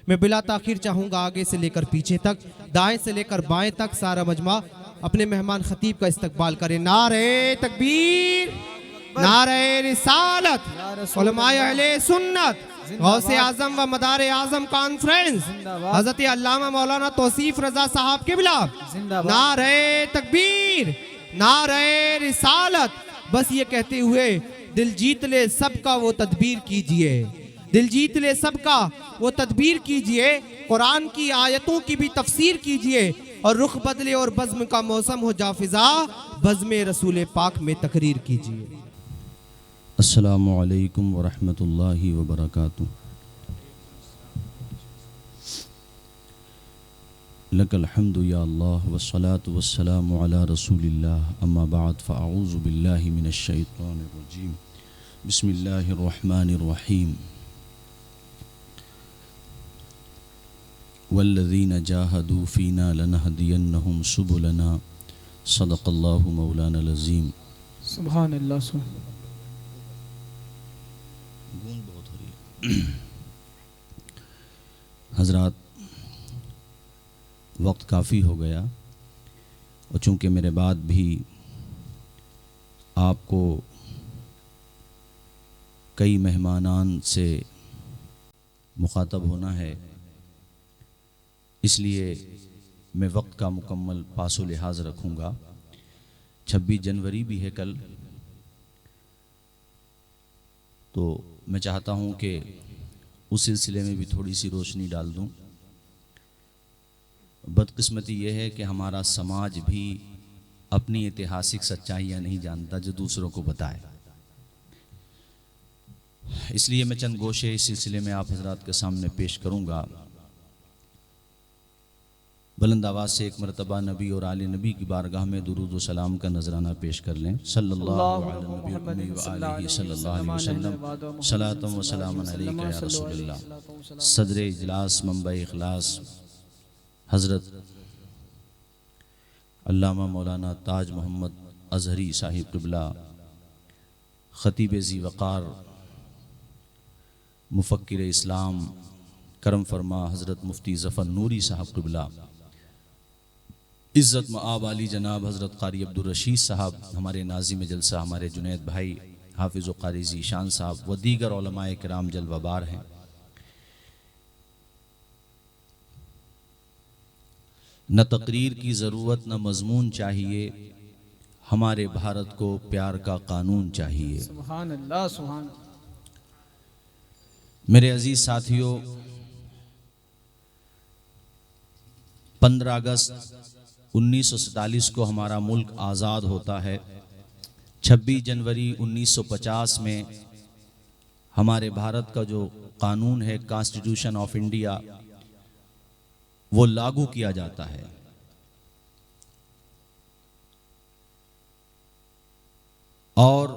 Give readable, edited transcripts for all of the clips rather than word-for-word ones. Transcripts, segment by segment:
मैं बिला ताखीर चाहूँगा आगे से लेकर पीछे तक, दाएं से लेकर बाएं तक सारा मजमा अपने मेहमान खतीब का इस्तकबाल करे। नारे तकबीर, नारे रिसालत, उलमाए अहले सुन्नत, गौसे आजम व मदारे आजम कॉन्फ्रेंस हजरत अल्लामा मौलाना तौसीफ रजा साहब के बिला, नारे तकबीर, नारे रिसालत। बस ये कहते हुए दिल जीत ले सबका वो तदबीर कीजिए, दिल जीत ले सबका वो तदबीर कीजिए, कुरान की आयतों की भी तफसीर कीजिए और रुख बदले और बज़्म का मौसम हो जाफिजा, बज़्म रसूल पाक में तकरीर कीजिए। अस्सलामु अलैकुम व रहमतुल्लाहि व बरकातुहू। लकल हम्दु या अल्लाह वस्सलातु वस्सलामु अला रसूलिल्लाह, अम्मा बाद फ़अऊज़ु बिल्लाहि मिनश शैतानिर रजीम, बिस्मिल्लाहिर रहमानिर रहीम। वल्लज़ीना जाहदू फ़ीना लनहदियन्नहुम सुबुलना, सदक़ल्लाहु मौलानल अज़ीम। सुभानअल्लाह। गूंज बहुत हो रही है। हज़रात, वक्त काफ़ी हो गया और चूँकि मेरे बाद भी आपको कई मेहमानान से मुखातब होना है, इसलिए मैं वक्त का मुकम्मल पासो लिहाज रखूँगा। 26 जनवरी भी है कल, तो मैं चाहता हूँ कि उस सिलसिले में भी थोड़ी सी रोशनी डाल दूँ। बदकिस्मती ये है कि हमारा समाज भी अपनी ऐतिहासिक सच्चाइयाँ नहीं जानता जो दूसरों को बताए, इसलिए मैं चंद गोशे इस सिलसिले में आप हजरात के सामने पेश करूँगा। बुलंद आवाज़ से एक मरतबा नबी और आले नबी की बारगाह में दुरूद व सलाम का नजराना पेश कर लें। सल्लल्लाहु अलैहि वसल्लम, सलातम व सलामन अलैका या रसूलल्लाह। सदर इजलास मंबा इखलास हज़रत अल्लामा मौलाना ताज मोहम्मद अज़हरी साहिब क़िबला, ख़तीब ज़ी वक़ार, मुफ़क्किर इस्लाम, करम फरमा हज़रत मुफ्ती ज़फ़र नूरी साहब क़िबला, इज़्ज़त मआब वाली जनाब हज़रत क़ारी अब्दुल रशीद साहब, हमारे नाज़िम जलसा हमारे जुनैद भाई हाफिज़ व क़ारी ज़ीशान साहब व दीगर उलमाए किराम जलवाबार हैं। न तकरीर की ज़रूरत न मज़मून चाहिए, हमारे भारत को प्यार का कानून चाहिए। सुभान अल्लाह, सुभान। मेरे अजीज़ साथियों, 15 अगस्त 1947 को हमारा मुल्क आज़ाद होता है। 26 जनवरी 1950 में हमारे भारत का जो कानून है, कॉन्स्टिट्यूशन ऑफ इंडिया, वो लागू किया जाता है। और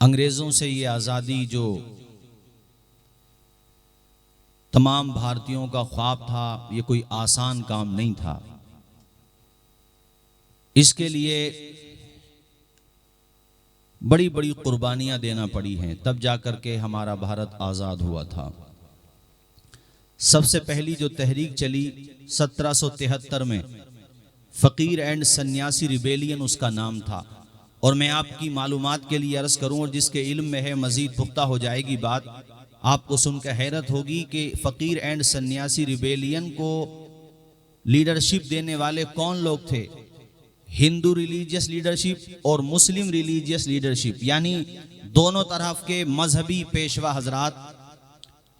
अंग्रेज़ों से ये आज़ादी जो तमाम भारतीयों का ख्वाब था, ये कोई आसान काम नहीं था। इसके लिए बड़ी बड़ी कुर्बानियां देना पड़ी हैं, तब जाकर के हमारा भारत आज़ाद हुआ था। सबसे पहली जो तहरीक चली 1773 में, फ़कीर एंड सन्यासी रिबेलियन उसका नाम था। और मैं आपकी मालूमात के लिए अर्ज़ करूं, और जिसके इल्म में है मज़ीद पुख्ता हो जाएगी बात, आपको सुनकर हैरत होगी कि फ़कीर एंड सन्यासी रिबेलियन को लीडरशिप देने वाले कौन लोग थे। हिंदू रिलीजियस लीडरशिप और मुस्लिम रिलीजियस लीडरशिप, यानी दोनों तरफ के मजहबी पेशवा हजरात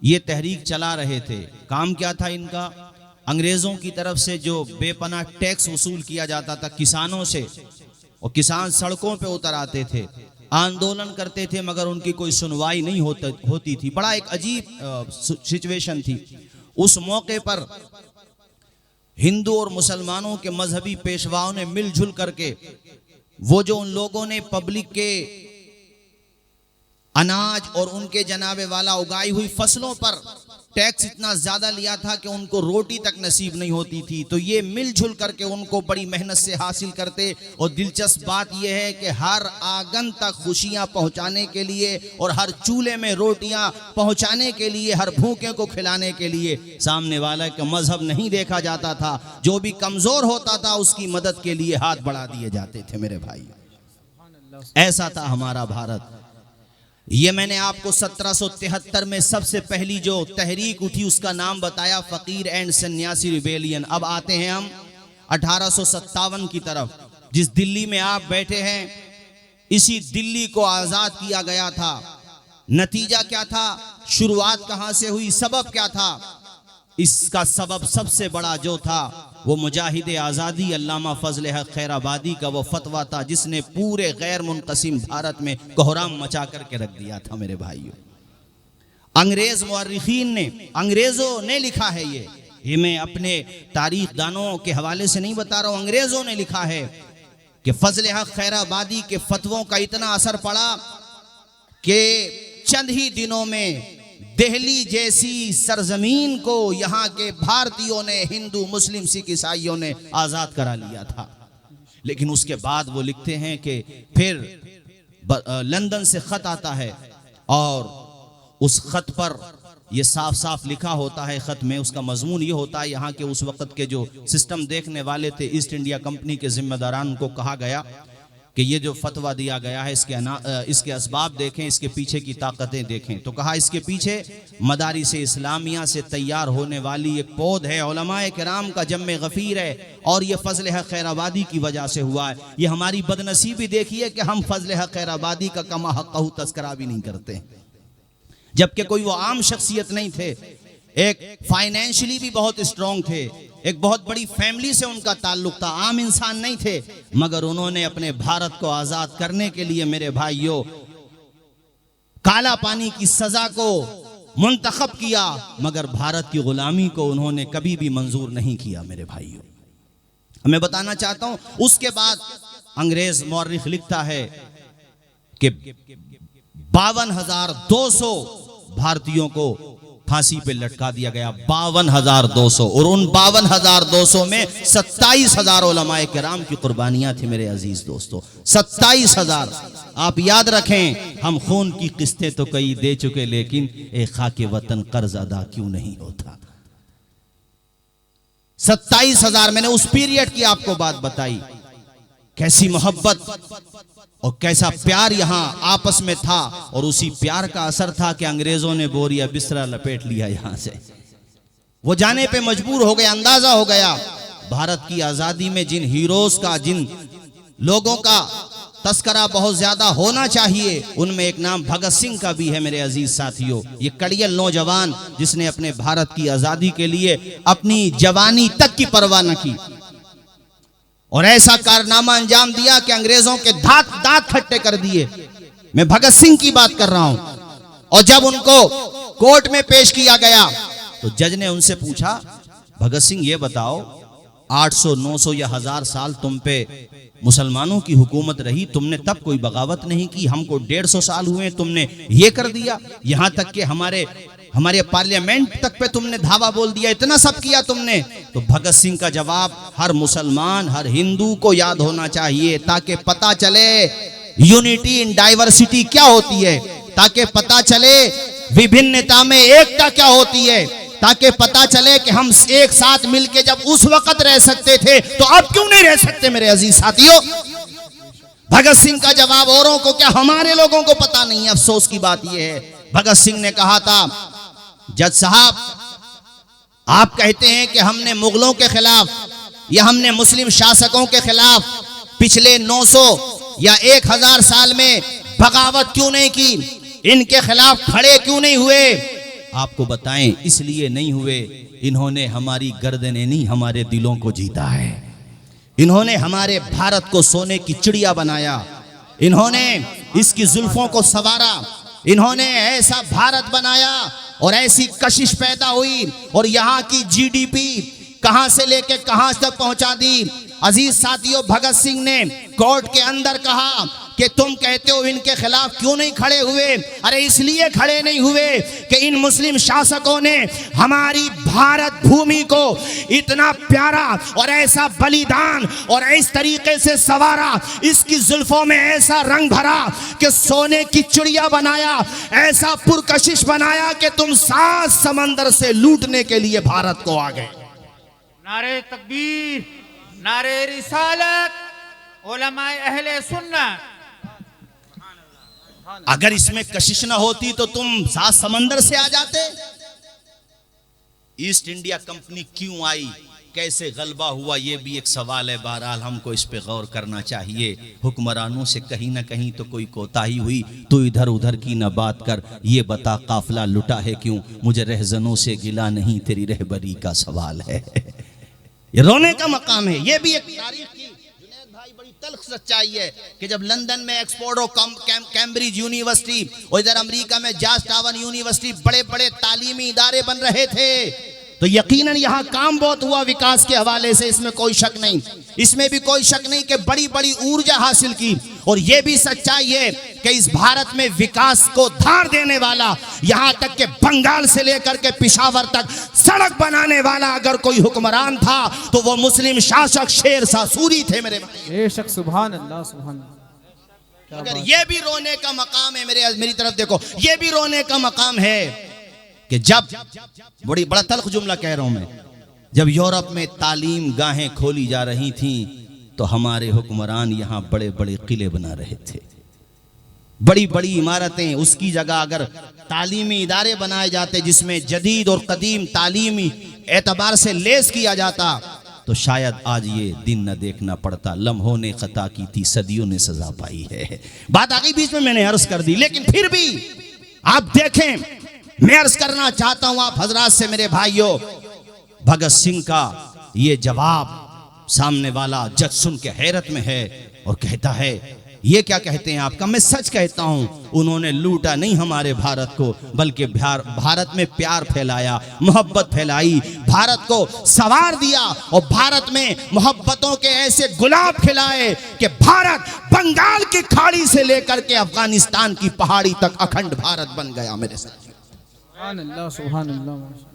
ये तहरीक चला रहे थे। काम क्या था इनका? अंग्रेज़ों की तरफ से जो बेपनाह टैक्स वसूल किया जाता था किसानों से, और किसान सड़कों पे उतर आते थे, आंदोलन करते थे, मगर उनकी कोई सुनवाई नहीं होती थी। बड़ा एक अजीब सिचुएशन थी। उस मौके पर हिंदू और मुसलमानों के मजहबी पेशवाओं ने मिलजुल करके वो जो उन लोगों ने पब्लिक के अनाज और उनके जनाबे वाला उगाई हुई फसलों पर टैक्स इतना ज्यादा लिया था कि उनको रोटी तक नसीब नहीं होती थी। तो ये मिलजुल करके उनको बड़ी मेहनत से हासिल करते। और दिलचस्प बात यह है कि हर आंगन तक खुशियां पहुंचाने के लिए और हर चूल्हे में रोटियां पहुंचाने के लिए, हर भूखे को खिलाने के लिए सामने वाला का मजहब नहीं देखा जाता था। जो भी कमजोर होता था उसकी मदद के लिए हाथ बढ़ा दिए जाते थे मेरे भाई। ऐसा था हमारा भारत। ये मैंने आपको 1773 में सबसे पहली जो तहरीक उठी उसका नाम बताया, फकीर एंड सन्यासी रिबेलियन। अब आते हैं हम 1857 की तरफ, जिस दिल्ली में आप बैठे हैं, इसी दिल्ली को आजाद किया गया था। नतीजा क्या था, शुरुआत कहां से हुई, सबब क्या था? इसका सबब सबसे बड़ा जो था वो मुजाहिद आज़ादी अल्लामा फजल हक खैराबादी का वो फतवा था, जिसने पूरे गैर मुनक़सिम भारत में कोहराम मचा करके रख दिया था मेरे भाइयों। अंग्रेज मुअर्रिखीन ने, अंग्रेजों ने लिखा है, ये मैं अपने तारीख दानों के हवाले से नहीं बता रहा हूं, अंग्रेजों ने लिखा है कि फजल हक खैराबादी के फतवों का इतना असर पड़ा कि चंद ही दिनों में दिल्ली जैसी सरजमीन को यहाँ के भारतीयों ने, हिंदू मुस्लिम सिख ईसाइयों ने आजाद करा लिया था। लेकिन उसके बाद वो लिखते हैं कि फिर लंदन से खत आता है और उस खत पर ये साफ साफ लिखा होता है, खत में उसका मजमून ये होता है, यहाँ के उस वक्त के जो सिस्टम देखने वाले थे ईस्ट इंडिया कंपनी के जिम्मेदारान को कहा गया कि ये जो फतवा दिया गया है इसके असबाब देखें, इसके पीछे की ताकतें देखें। तो कहा इसके पीछे मदारिस इस्लामिया से तैयार होने वाली एक पौध है, उलमाए किराम का जम्मे गफीर है, और ये फजल हक खैराबादी की वजह से हुआ है। ये हमारी बदनसीबी देखिए कि हम फजल हक खैराबादी का कमा हक़हू तस्करा भी नहीं करते, जबकि कोई वो आम शख्सियत नहीं थे, एक फाइनेंशियली भी बहुत स्ट्रॉन्ग थे, एक बहुत बड़ी फैमिली से उनका ताल्लुक था, आम इंसान नहीं थे, मगर उन्होंने अपने भारत को आजाद करने के लिए मेरे भाइयों काला पानी की सजा को मुंतखब किया, मगर भारत की गुलामी को उन्होंने कभी भी मंजूर नहीं किया मेरे भाइयों। मैं बताना चाहता हूं, उसके बाद अंग्रेज मौर्रिख लिखता है कि 52,200 भारतीयों को फांसी पे लटका दिया गया, 52,200, और उन 52,200 में 27,000 उलमाए किराम की कुर्बानियां थी मेरे अजीज दोस्तों। 27,000। आप याद रखें, हम खून की किस्तें तो कई दे चुके, लेकिन एक खाके वतन कर्ज अदा क्यों नहीं होता। 27,000। मैंने उस पीरियड की आपको बात बताई, कैसी मोहब्बत और कैसा प्यार यहां आपस में था, और उसी प्यार का असर था कि अंग्रेजों ने बोरिया बिस्तरा लपेट लिया यहां से। वो जाने पे मजबूर हो गया। अंदाजा हो गया भारत की आजादी में जिन हीरोज का, जिन लोगों का तस्करा बहुत ज्यादा होना चाहिए, उनमें एक नाम भगत सिंह का भी है मेरे अजीज साथियों। ये कड़ियल नौजवान जिसने अपने भारत की आजादी के लिए अपनी जवानी तक की परवाह न की और ऐसा कारनामा अंजाम दिया कि अंग्रेजों के दांत खट्टे कर दिए। मैं भगत सिंह की बात कर रहा हूं। और जब उनको कोर्ट में पेश किया गया तो जज ने उनसे पूछा, भगत सिंह ये बताओ, 800, 900 या 1000 साल तुम पे मुसलमानों की हुकूमत रही, तुमने तब कोई बगावत नहीं की, हमको 150 साल हुए तुमने ये कर दिया, यहां तक कि हमारे पार्लियामेंट तक पे तुमने धावा बोल दिया, इतना सब किया तुमने। तो भगत सिंह का जवाब हर मुसलमान, हर हिंदू को याद होना चाहिए, ताकि पता चले यूनिटी इन डाइवर्सिटी क्या होती है, ताकि पता चले विभिन्नता में एकता क्या होती है, ताकि पता चले कि हम एक साथ मिलके जब उस वक्त रह सकते थे तो अब क्यों नहीं रह सकते मेरे अजीज साथियों। भगत सिंह का जवाब औरों को क्या, हमारे लोगों को पता नहीं है। अफसोस की बात यह है, भगत सिंह ने कहा था, जज साहब आप कहते हैं कि हमने मुगलों के खिलाफ या हमने मुस्लिम शासकों के खिलाफ पिछले 900 या 1000 साल में बगावत क्यों नहीं की, इनके खिलाफ खड़े क्यों नहीं हुए। आपको बताएं, इसलिए नहीं हुए, इन्होंने हमारी गर्दनें नहीं, हमारे दिलों को जीता है। इन्होंने हमारे भारत को सोने की चिड़िया बनाया, इन्होंने इसकी जुल्फों को संवारा, इन्होंने ऐसा भारत बनाया और ऐसी कशिश पैदा हुई और यहाँ की जीडीपी कहां से लेके कहां तक पहुंचा दी। अजीज साथियों, भगत सिंह ने कोर्ट के अंदर कहा, कि तुम कहते हो इनके खिलाफ क्यों नहीं खड़े हुए। अरे इसलिए खड़े नहीं हुए कि इन मुस्लिम शासकों ने हमारी भारत भूमि को इतना प्यारा और ऐसा बलिदान और इस तरीके से सवारा, इसकी जुल्फों में ऐसा रंग भरा कि सोने की चिड़िया बनाया, ऐसा पुरकशिश बनाया कि तुम 7 समंदर से लूटने के लिए भारत को आ गए। नारे तकबीर, नारे रिसालत, उलमाए अहले सुन्नत। अगर इसमें कशिश ना होती तो तुम 7 समंदर से आ जाते। ईस्ट इंडिया कंपनी क्यों आई, कैसे गलबा हुआ, यह भी एक सवाल है। बहरहाल हमको इस पे गौर करना चाहिए। हुक्मरानों से कहीं ना कहीं तो कोई कोताही हुई। तो इधर उधर की न बात कर, ये बता काफिला लुटा है क्यों। मुझे रहजनों से गिला नहीं, तेरी रहबरी का सवाल है। ये रोने का मकाम है। ये भी एक तारीख की भाई बड़ी तल्ख सच्चाई है कि जब लंदन में ऑक्सफोर्ड और कैम्ब्रिज यूनिवर्सिटी और इधर अमेरिका में जॉर्ज टाउन यूनिवर्सिटी बड़े बड़े तालीमी इदारे बन रहे थे, तो यकीनन यहाँ काम बहुत हुआ विकास के हवाले से, इसमें कोई शक नहीं। इसमें भी कोई शक नहीं कि बड़ी बड़ी ऊर्जा हासिल की। और यह भी सच्चाई है कि इस भारत में विकास को धार देने वाला, यहाँ तक कि बंगाल से लेकर के पिशावर तक सड़क बनाने वाला अगर कोई हुक्मरान था तो वो मुस्लिम शासक शेर शाह सूरी थे मेरे भाई। बेशक, सुभान अल्लाह, सुभान अल्लाह। अगर ये भी रोने का मकाम है, मेरी तरफ देखो, ये भी रोने का मकाम है कि जब बड़ा तल्ख जुमला कह रहा हूं मैं, जब यूरोप में तालीम गाहें खोली जा रही थीं तो हमारे हुक्मरान यहां बड़े बड़े किले बना रहे थे, बड़ी बड़ी इमारतें। उसकी जगह अगर तालीमी इदारे बनाए जाते जिसमें जदीद और कदीम तालीमी एतबार से लेस किया जाता तो शायद आज ये दिन न देखना पड़ता। लम्हों ने खता की थी, सदियों ने सजा पाई है। बात आगे बीच में मैंने अर्ज कर दी, लेकिन फिर भी आप देखें, मैं अर्ज करना चाहता हूं आप हजरात से मेरे भाइयों, भगत सिंह का ये जवाब सामने वाला जज सुन के हैरत में है और कहता है, ये क्या कहते हैं आपका? मैं सच कहता हूं, उन्होंने लूटा नहीं हमारे भारत को, बल्कि भारत में प्यार फैलाया, मोहब्बत फैलाई, भारत को संवार दिया और भारत में मोहब्बतों के ऐसे गुलाब खिलाए कि भारत बंगाल की खाड़ी से लेकर के अफगानिस्तान की पहाड़ी तक अखंड भारत बन गया मेरे साथ। सुभान अल्लाह, सुभान अल्लाह।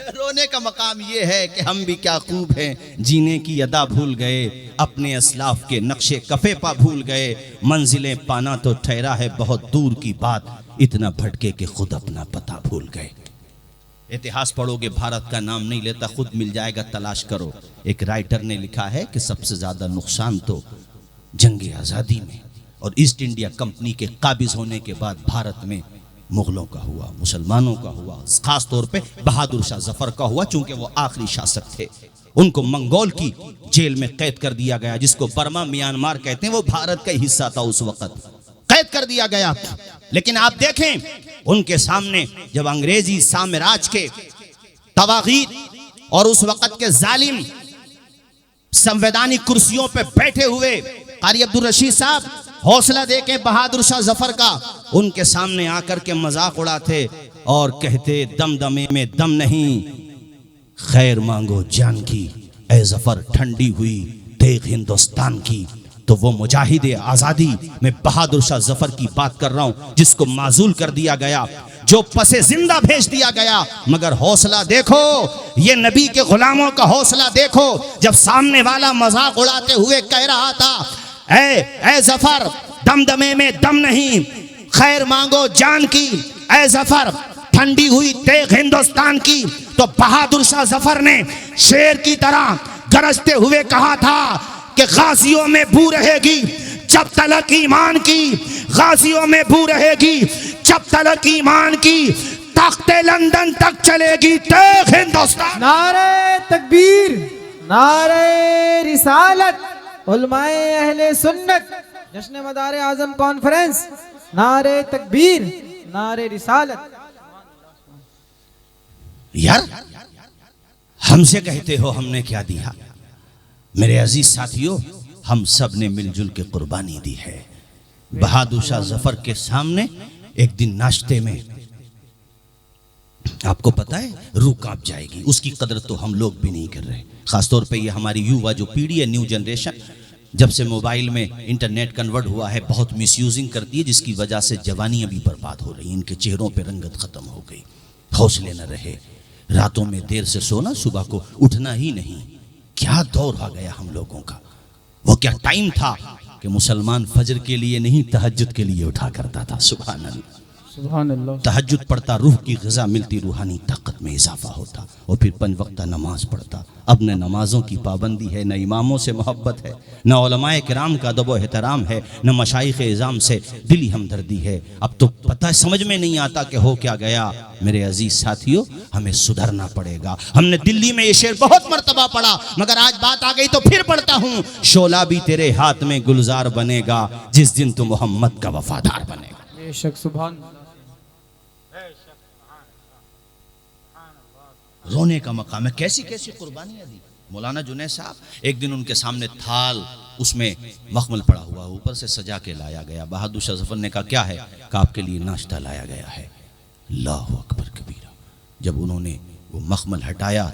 रोने का मकाम ये है कि हम भी क्या खूब हैं, जीने की अदा भूल गए, अपने असलाफ के नक्शे कफे पा भूल गए, मंजिलें पाना तो ठहरा है बहुत दूर की बात, इतना भटके कि खुद अपना पता भूल गए। इतिहास पढ़ोगे, भारत का नाम नहीं लेता, खुद मिल जाएगा, तलाश करो। एक राइटर ने लिखा है कि सबसे ज्यादा नुकसान तो जंग आज़ादी में और ईस्ट इंडिया कंपनी के काबिज होने के बाद भारत में मुगलों का हुआ, मुसलमानों का हुआ, खास तौर पे बहादुर शाह जफर का हुआ, चूंकि वो आखिरी शासक थे। उनको मंगोल की जेल में कैद कर दिया गया, जिसको बर्मा म्यांमार कहते हैं, वो भारत का हिस्सा था, उस वक्त कैद कर दिया गया। लेकिन आप देखें उनके सामने जब अंग्रेजी साम्राज्य के तवागीत और उस वक्त के जालिम संवैधानिक कुर्सियों पे बैठे हुए कारी अब्दुल रशीद साहब हौसला देके बहादुर शाह जफर का उनके सामने आकर के मजाक उड़ाते और कहते, दमदमे में दम नहीं, खैर मांगो जान की, ए जफर ठंडी हुई देख हिंदुस्तान की। तो वो मुजाहिद आजादी में बहादुर शाह जफर की बात कर रहा हूं, जिसको माजूल कर दिया गया, जो पसे जिंदा भेज दिया गया। मगर हौसला देखो, ये नबी के गुलामों का हौसला देखो, जब सामने वाला मजाक उड़ाते हुए कह रहा था, ए जफर दमदमे में दम नहीं, खैर मांगो जान की, ए जफर ठंडी हुई देख हिंदुस्तान की, तो बहादुर शाह जफर ने शेर की तरह गरजते हुए कहा था कि गाजियों में बू रहेगी जब तलक ईमान की, गाजियों में बू रहेगी जब तलक ईमान की, तख्ते लंदन तक चलेगी देख हिंदुस्तान। नारे तकबीर, नारे रिसालत, उलमाए अहले सुन्नत, जश्न मदारे आजम कॉन्फ्रेंस, नारे तकबीर, नारे रिसालत। यार हमसे कहते हो हमने क्या दिया? मेरे अजीज साथियों, हम सब ने मिलजुल के कुर्बानी दी है। बहादुर शाह जफर के सामने एक दिन नाश्ते में, आपको पता है, रूह कांप जाएगी, उसकी कदर तो हम लोग भी नहीं कर रहे। खासतौर पे ये हमारी युवा जो पीढ़ी है, न्यू जनरेशन, जब से मोबाइल में इंटरनेट कन्वर्ट हुआ है बहुत मिसयूजिंग करती है, जिसकी वजह से जवानी अभी बर्बाद हो रही है। इनके चेहरों पे रंगत खत्म हो गई, हौसले न रहे, रातों में देर से सोना, सुबह को उठना ही नहीं। क्या दौर आ गया हम लोगों का। वो क्या टाइम था कि मुसलमान फजर के लिए नहीं तहज्जुद के लिए उठा करता था। सुभान अल्लाह। सुभान अल्लाह। तहज्जुद पढ़ता, रूह की ग़िज़ा मिलती, रूहानी ताकत में इजाफा होता, और फिर 5 वक्ता नमाज पढ़ता। अब न नमाजों की पाबंदी है, न इमामों से मोहब्बत है, न उलमाए किराम का अदब व एहतराम है, न मशाइख इज़ाम से दिली हमदर्दी है। अब तो पता समझ में नहीं आता कि हो क्या गया। मेरे अजीज साथियों, हमें सुधरना पड़ेगा। हमने दिल्ली में ये शेर बहुत मर्तबा पढ़ा, मगर आज बात आ गई तो फिर पढ़ता हूँ। शोला भी तेरे हाथ में गुलजार बनेगा जिस दिन तू मोहम्मद का वफादार बनेगा। बेशक। सुभान। रोने का मकाम है। कैसी कैसी कुर्बानियां दी मौलाना जुनैद साहब। एक दिन उनके सामने थाल, उसमें मखमल पड़ा हुआ, ऊपर से सजा के लाया गया। बहादुर शाह जफर ने कहा क्या है? कहा आपके लिए नाश्ता लाया गया है। अल्लाहु अकबर कबीरा। जब उन्होंने वो मखमल हटाया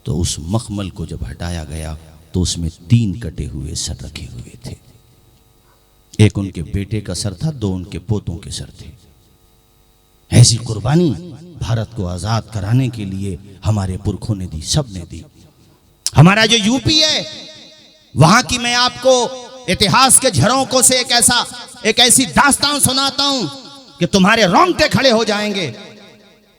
तो उस मखमल को जब हटाया गया तो उसमें 3 कटे हुए सर रखे हुए थे। एक उनके बेटे का सर था, 2 उनके पोतों के सर थे। ऐसी कुर्बानी भारत को आजाद कराने के लिए हमारे पुरखों ने दी, सब ने दी। हमारा जो यूपी है, वहां की मैं आपको इतिहास के झरोकों से एक ऐसी दास्तान सुनाता हूं कि तुम्हारे रोंगटे खड़े हो जाएंगे।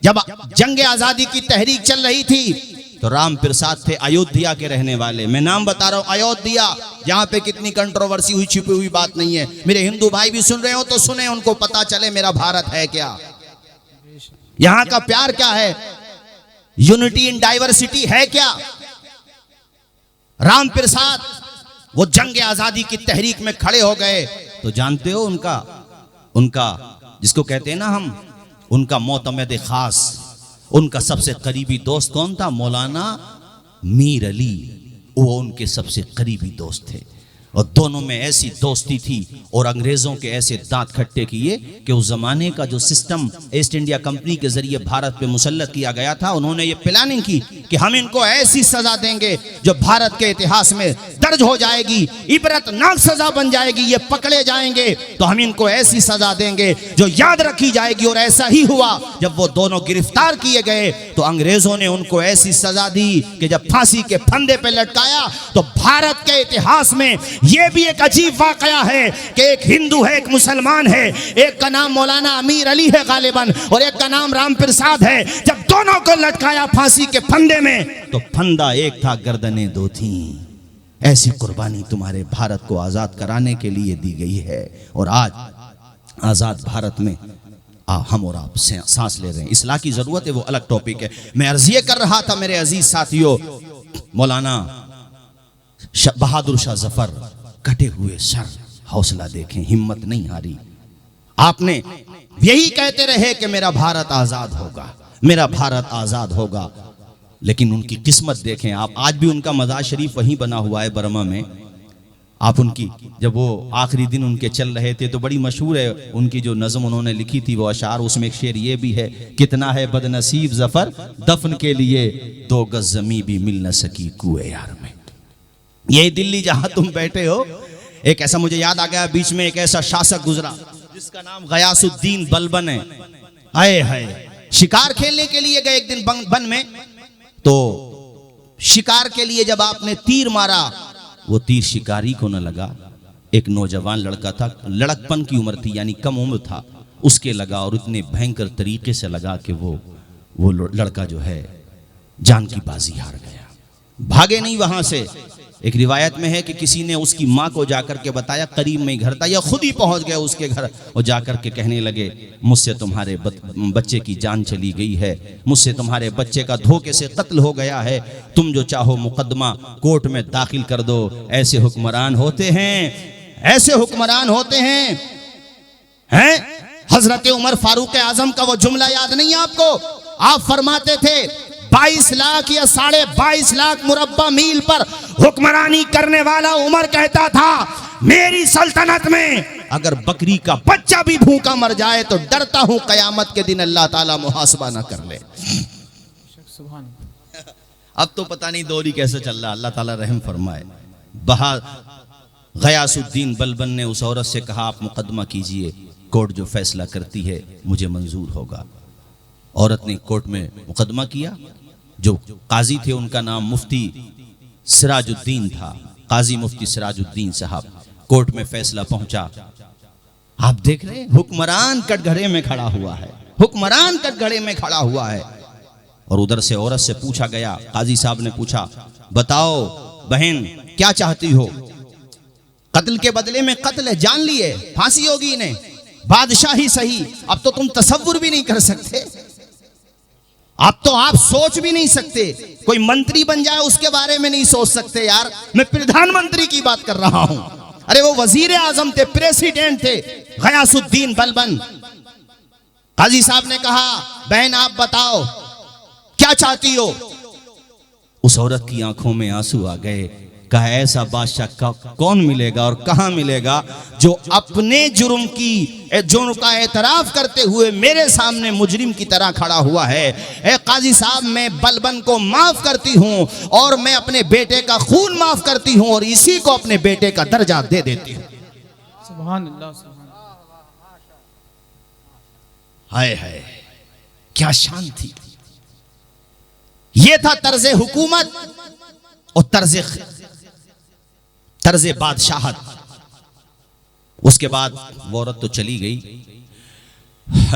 जब जंग आजादी की तहरीक चल रही थी तो राम प्रसाद थे, अयोध्या के रहने वाले। मैं नाम बता रहा हूं, अयोध्या, जहां पे कितनी कंट्रोवर्सी हुई, छिपी हुई बात नहीं है। मेरे हिंदू भाई भी सुन रहे हो तो सुने, उनको पता चले मेरा भारत है क्या, यहां का प्यार क्या है, यूनिटी इन डाइवर्सिटी है क्या। राम प्रसाद वो जंग आजादी की तहरीक में खड़े हो गए तो जानते हो उनका जिसको कहते हैं ना हम, उनका मोतमद खास, उनका सबसे करीबी दोस्त कौन था? मौलाना मीर अली। वो उनके सबसे करीबी दोस्त थे और दोनों में ऐसी दोस्ती थी और अंग्रेजों के ऐसे दांत खट्टे किए कि उस जमाने का जो सिस्टम ईस्ट इंडिया कंपनी के जरिए भारत पे मुसल्लत किया गया था, उन्होंने ये प्लानिंग की कि हम इनको ऐसी सजा देंगे जो भारत के इतिहास में दर्ज हो जाएगी, इबरतनाक सजा बन जाएगी। ये पकड़े जाएंगे तो हम इनको ऐसी सजा देंगे जो याद रखी जाएगी। और ऐसा ही हुआ। जब वो दोनों गिरफ्तार किए गए तो अंग्रेजों ने उनको ऐसी सजा दी कि जब फांसी के फंदे पे लटकाया तो भारत के इतिहास में ये भी एक अजीब वाकया है कि एक हिंदू है, एक मुसलमान है, एक का नाम मौलाना अमीर अली है गालिबन और एक का नाम राम प्रसाद है। जब दोनों को लटकाया फांसी के फंदे में तो फंदा एक था, गर्दनें 2 थीं। ऐसी कुर्बानी तुम्हारे भारत को आजाद कराने के लिए दी गई है। और आज आजाद भारत में हम और आप सांस ले रहे हैं। इस्लाह की जरूरत है, वो अलग टॉपिक है। मैं अर्ज ये कर रहा था मेरे अजीज साथियों, मौलाना बहादुर शाह जफर, कटे हुए सर, हौसला देखें, हिम्मत नहीं हारी। आपने यही कहते रहे कि मेरा भारत आजाद होगा, मेरा भारत आजाद होगा। लेकिन उनकी किस्मत देखें आप, आज भी उनका मज़ार शरीफ वहीं बना हुआ है बर्मा में। आप उनकी, जब वो आखिरी दिन उनके चल रहे थे तो बड़ी मशहूर है उनकी जो नज़म उन्होंने लिखी थी, वो अशार। उसमें एक शेर ये भी है, कितना है बदनसीब जफर दफन के लिए 2 गज ज़मीं भी मिल न सकी कुए यार में। ये दिल्ली जहां तुम बैठे हो, एक ऐसा मुझे याद आ गया, बीच में एक ऐसा शासक गुजरा जिसका नाम गयासुद्दीन बलबन है। आए हाय, शिकार खेलने के लिए गए एक दिन वन में, तो शिकार के लिए जब आपने तीर मारा, वो तीर शिकारी को न लगा। एक नौजवान लड़का था, लड़कपन की उम्र थी, यानी कम उम्र था, उसके लगा और इतने भयंकर तरीके से लगा कि वो लड़का जो है जान की बाजी हार गया। भागे नहीं वहां से। एक रिवायत में है कि किसी ने उसकी माँ को जाकर के बताया, करीब में ही घर था, या खुद ही पहुंच गए उसके घर और जाकर के कहने लगे, मुझसे तुम्हारे बच्चे की जान चली गई है, मुझसे तुम्हारे बच्चे का धोखे से कत्ल हो गया है, तुम जो चाहो मुकदमा कोर्ट में दाखिल कर दो। ऐसे हुक्मरान होते हैं, ऐसे हुक्मरान होते हैं। हजरत उमर फारूक आजम का वो जुमला याद नहीं है आपको? आप फरमाते थे 22 लाख या 22.5 लाख मुरब्बा मील पर हुक्मरानी करने वाला उमर कहता था, मेरी सल्तनत में अगर बकरी का बच्चा भी भूखा मर जाए तो डरता हूं कयामत के दिन अल्लाह ताला मुहासबा ना कर ले। अब तो पता नहीं दौर ही कैसे चल रहा, अल्लाह ताला रहम फरमाए। गयासुद्दीन बलबन ने उस औरत से कहा, आप मुकदमा कीजिए, कोर्ट जो फैसला करती है मुझे मंजूर होगा। औरत ने कोर्ट में मुकदमा किया। जो काजी थे उनका नाम मुफ्ती सिराजुद्दीन था, काजी मुफ्ती सिराजुद्दीन साहब। कोर्ट में फैसला पहुंचा। आप देख रहे हैं, हुक्मरान कटघरे में खड़ा हुआ है, हुक्मरान कटघरे में खड़ा हुआ है। और उधर से औरत से पूछा गया, काजी साहब ने पूछा, बताओ बहन क्या चाहती हो? कत्ल के बदले में कत्ल है, जान लिए, फांसी होगी इन्हें, बादशाही सही। अब तो तुम तसव्वुर भी नहीं कर सकते, अब तो आप सोच भी नहीं सकते, कोई मंत्री बन जाए उसके बारे में नहीं सोच सकते। यार मैं प्रधानमंत्री की बात कर रहा हूं। अरे वो वजीर आजम थे, प्रेसिडेंट थे, गयासुद्दीन बलबन। काजी साहब ने कहा, बहन आप बताओ क्या चाहती हो? उस औरत की आंखों में आंसू आ गए। कहा, ऐसा बादशाह कौन मिलेगा और कहां मिलेगा जो अपने जुर्म का एतराफ करते हुए मेरे सामने मुजरिम की तरह खड़ा हुआ है। ए काजी साहब, मैं बलबन को माफ करती हूं और मैं अपने बेटे का खून माफ करती हूं और इसी को अपने बेटे का दर्जा दे देती हूं। सुभान अल्लाह, सुभान। हाय हाय, क्या शान थी। ये था तर्ज हुकूमत और तर्ज बादशाहत। उसके बाद वो औरत तो चली गई।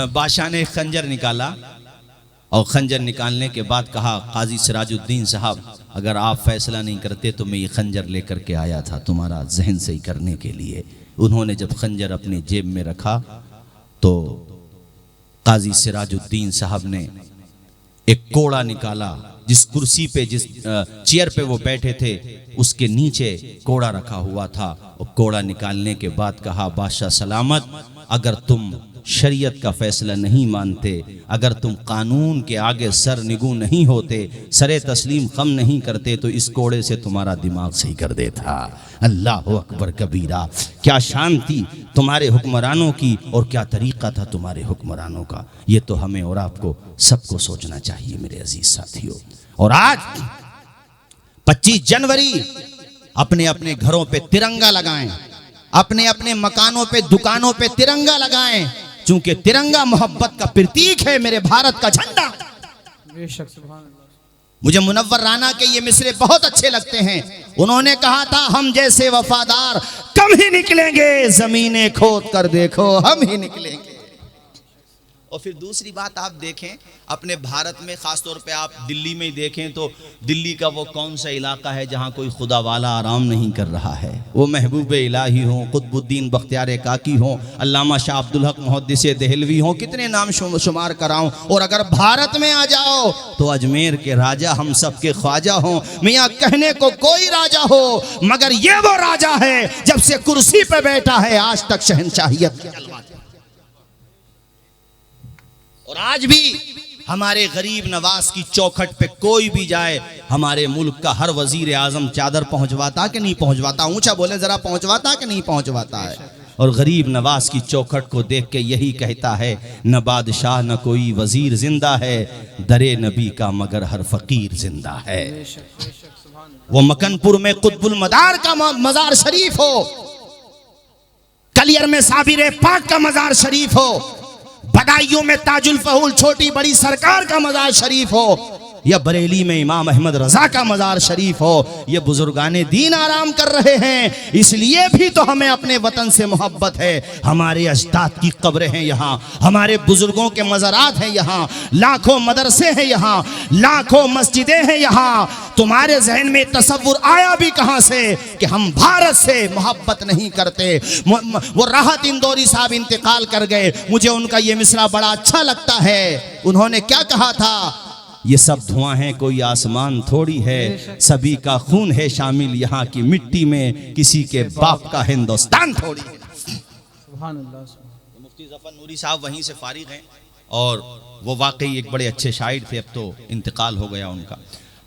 बादशाह ने खंजर निकाला और खंजर निकालने के बाद कहा, काजी सिराजुद्दीन साहब, अगर आप फैसला नहीं करते तो मैं ये खंजर लेकर के आया था तुम्हारा जहन सही करने के लिए। उन्होंने जब खंजर अपनी जेब में रखा तो काजी सिराजुद्दीन साहब ने एक कोड़ा निकाला। जिस कुर्सी पे, जिस चेयर पे वो बैठे थे, उसके नीचे कोड़ा रखा हुआ था। और कोड़ा निकालने के बाद कहा, बादशाह सलामत, अगर तुम शरीयत का फैसला नहीं मानते, अगर तुम कानून के आगे सर निगू नहीं होते, सरे तस्लीम खम नहीं करते, तो इस कोड़े से तुम्हारा दिमाग सही कर देता। अल्लाह अकबर कबीरा। क्या शान थी तुम्हारे हुक्मरानों की और क्या तरीका था तुम्हारे हुक्मरानों का। ये तो हमें और आपको सबको सोचना चाहिए मेरे अजीज साथियों। और आज 25 जनवरी अपने अपने घरों पे तिरंगा लगाएं, अपने अपने मकानों पे, दुकानों पे तिरंगा लगाएं, क्योंकि तिरंगा मोहब्बत का प्रतीक है, मेरे भारत का झंडा। बेशक, सुभान अल्लाह। मुझे मुनव्वर राना के ये मिसरे बहुत अच्छे लगते हैं। उन्होंने कहा था, हम जैसे वफादार कम ही निकलेंगे, जमीनें खोद कर देखो हम ही निकलेंगे। और फिर दूसरी बात आप देखें, अपने भारत में ख़ास तौर पे आप दिल्ली में ही देखें तो दिल्ली का वो कौन सा इलाका है जहाँ कोई खुदा वाला आराम नहीं कर रहा है। वो महबूब इलाही हों, कुतुबुद्दीन बख्तियार काकी हों, अल्लामा शाह अब्दुल हक मुहद्दिस देहलवी हों, कितने नाम शुमार कराऊं। और अगर भारत में आ जाओ तो अजमेर के राजा हम सब के ख्वाजा हों। मियाँ कहने को कोई राजा हो, मगर ये वो राजा है जब से कुर्सी पे बैठा है आज तक शहनशाहियत की जलवा। और आज भी हमारे गरीब नवाज की चौखट पे कोई भी जाए, हमारे मुल्क का हर वजीर आजम चादर पहुंचवाता कि नहीं पहुंचवाता? ऊंचा बोले जरा, पहुंचवाता कि नहीं पहुंचवाता है? और गरीब नवाज की चौखट को देख के यही कहता है, न बादशाह न कोई वजीर जिंदा है, दरे नबी का मगर हर फकीर जिंदा है। वो मकनपुर में कुतुबुल मदार का मजार शरीफ हो, कलियर में साबिर पाक का मजार शरीफ हो, बदायूं में ताजुल फहूल छोटी बड़ी सरकार का मजार शरीफ हो, या बरेली में इमाम अहमद रजा का मजार शरीफ हो, ये बुजुर्गाने दीन आराम कर रहे हैं। इसलिए भी तो हमें अपने वतन से मोहब्बत है। हमारे अजदाद की कब्रें हैं यहाँ, हमारे बुजुर्गों के मज़ारात हैं यहाँ, लाखों मदरसे हैं यहाँ, लाखों मस्जिदें हैं यहाँ। तुम्हारे जहन में तसव्वुर आया भी कहाँ से कि हम भारत से मोहब्बत नहीं करते? वो राहत इंदौरी साहब इंतकाल कर गए, मुझे उनका ये मिसरा बड़ा अच्छा लगता है। उन्होंने क्या कहा था? ये सब धुआं है, कोई आसमान थोड़ी है, सभी का खून है शामिल यहाँ की मिट्टी में, किसी के बाप का हिंदुस्तान थोड़ी है। सुभान अल्लाह। मुफ्ती ज़फ़र नूरी साहब वहीं से फारिग हैं और वो वाकई एक बड़े अच्छे शायर थे, अब तो इंतकाल हो गया उनका।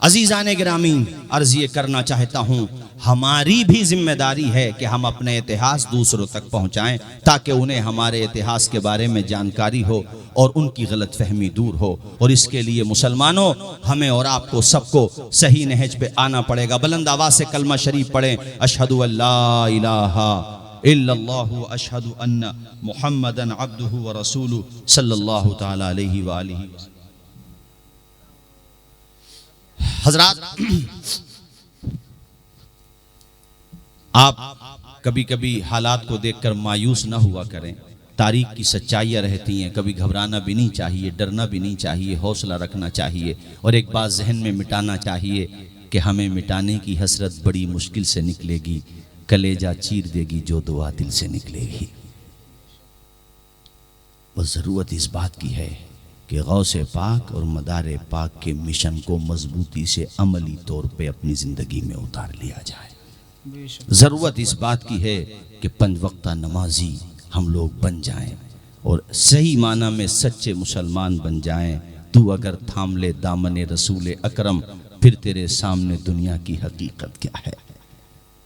अजीज़ान गिरामी, अर्ज़ ये करना चाहता हूँ, हमारी भी जिम्मेदारी है कि हम अपने इतिहास दूसरों तक पहुँचाएँ ताकि उन्हें हमारे इतिहास के बारे में जानकारी हो और उनकी गलत फहमी दूर हो। और इसके लिए मुसलमानों, हमें और आपको सबको सही नहज पे आना पड़ेगा। बुलंद आवाज़ से कलमा शरीफ पढ़ें, अशहदु अल्ला इलाहा इल्लल्लाहु व अशहदु अन्ना मुहम्मदन अब्दुहु व रसूलुहु सल्लल्लाहु तआला अलैहि व आलिहि। हजरात, आप कभी कभी हालात को देखकर मायूस ना हुआ करें। तारीख की सच्चाइयाँ रहती हैं, कभी घबराना भी नहीं चाहिए, डरना भी नहीं चाहिए, हौसला रखना चाहिए। और एक बात जहन में मिटाना चाहिए कि हमें मिटाने की हसरत बड़ी मुश्किल से निकलेगी, कलेजा चीर देगी जो दुआ दिल से निकलेगी। बस ज़रूरत इस बात की है कि गौसे पाक और मदारे पाक के मिशन को मजबूती से अमली तौर पे अपनी ज़िंदगी में उतार लिया जाए। ज़रूरत इस बात की है कि पंज वक्ता नमाजी हम लोग बन जाएं और सही माना में सच्चे मुसलमान बन जाएं। तू अगर थाम ले दामने रसूल अकरम, फिर तेरे सामने दुनिया की हकीकत क्या है।